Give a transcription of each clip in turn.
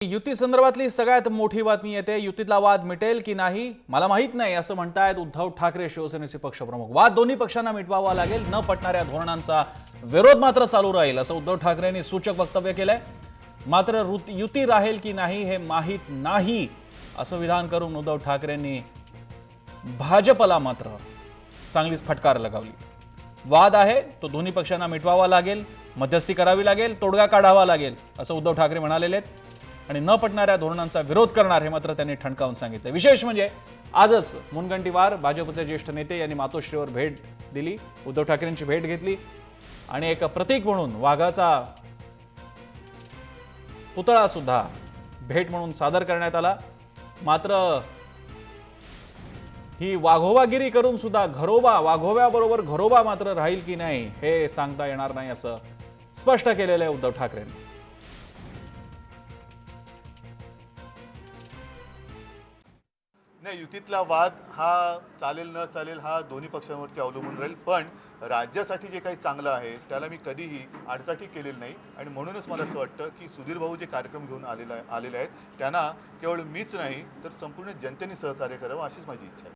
युती संदर्भातली सगळ्यात मोठी बातमी येते। युतीतला वाद मिटेल की नाही मला माहित नाही असं म्हणतायत उद्धव ठाकरे, शिवसेनेचे पक्षप्रमुख। वाद दोन्ही पक्षांना मिटवावा लागेल, न पटणाऱ्या धोरणांचा विरोध मात्र चालू राहील असं उद्धव ठाकरेंनी सूचक वक्तव्य केलंय। मात्र युती राहील की नाही हे माहित नाही असं विधान करून उद्धव ठाकरेंनी भाजपला मात्र चांगलीच फटकार लगावली। वाद आहे तो दोन्ही पक्षांना मिटवावा लागेल, मध्यस्थी करावी लागेल, तोडगा काढावा लागेल असं उद्धव ठाकरे म्हणालेले आहेत आणि न पटणाऱ्या धोरणांचा विरोध करणार हे मात्र त्यांनी ठणकावून सांगितलं। विशेष म्हणजे आजच मुनगंटीवार भाजपचे ज्येष्ठ नेते यांनी मातोश्रीवर भेट दिली, उद्धव ठाकरेंची भेट घेतली आणि एक प्रतीक म्हणून वाघाचा पुतळा सुद्धा भेट म्हणून सादर करण्यात आला। मात्र ही वाघोबागिरी करून सुद्धा वाघोब्याबरोबर घरोबा मात्र राहील की नाही हे सांगता येणार नाही असं स्पष्ट केलेलं आहे उद्धव ठाकरेंनी। नाही, युतीतला वाद हा चालेल न चालेल हा दोन्ही पक्षांवरती अवलंबून राहील, पण राज्यासाठी जे काही चांगलं आहे त्याला मी कधीही आडकाठी केलेली नाही आणि म्हणूनच मला असं वाटतं की सुधीर भाऊ जे कार्यक्रम घेऊन आलेले आहेत त्यांना केवळ मीच नाही तर संपूर्ण जनतेने सहकार्य करावं अशीच माझी इच्छा आहे।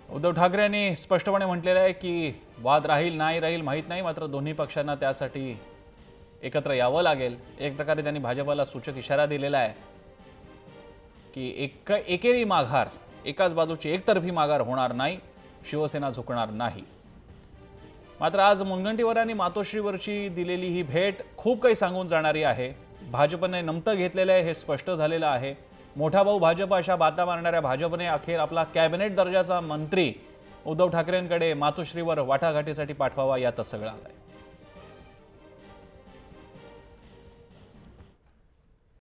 उद्धव ठाकरे यांनी स्पष्टपणे म्हटलेलं आहे की वाद राहील नाही राहील माहीत नाही, मात्र दोन्ही पक्षांना त्यासाठी एकत्र यावं लागेल। एक प्रकारे त्यांनी भाजपला सूचक इशारा दिलेला आहे की एकेरी माघार, एकाच बाजूची एकतर्फी माघार होणार नाही, शिवसेना झुकणार नाही। मात्र आज मुनगंटीवार यांनी मातोश्रीवरची दिलेली ही भेट खूप काही सांगून जाणारी आहे। भाजपने नमतं घेतलेलं आहे हे स्पष्ट झालेलं आहे। मोठा भाऊ भाजप अशा बाता मारणाऱ्या भाजपने अखेर आपला कॅबिनेट दर्जाचा मंत्री उद्धव ठाकरेंकडे मातोश्रीवर वाटाघाटीसाठी पाठवावा यातच सगळं आलंय।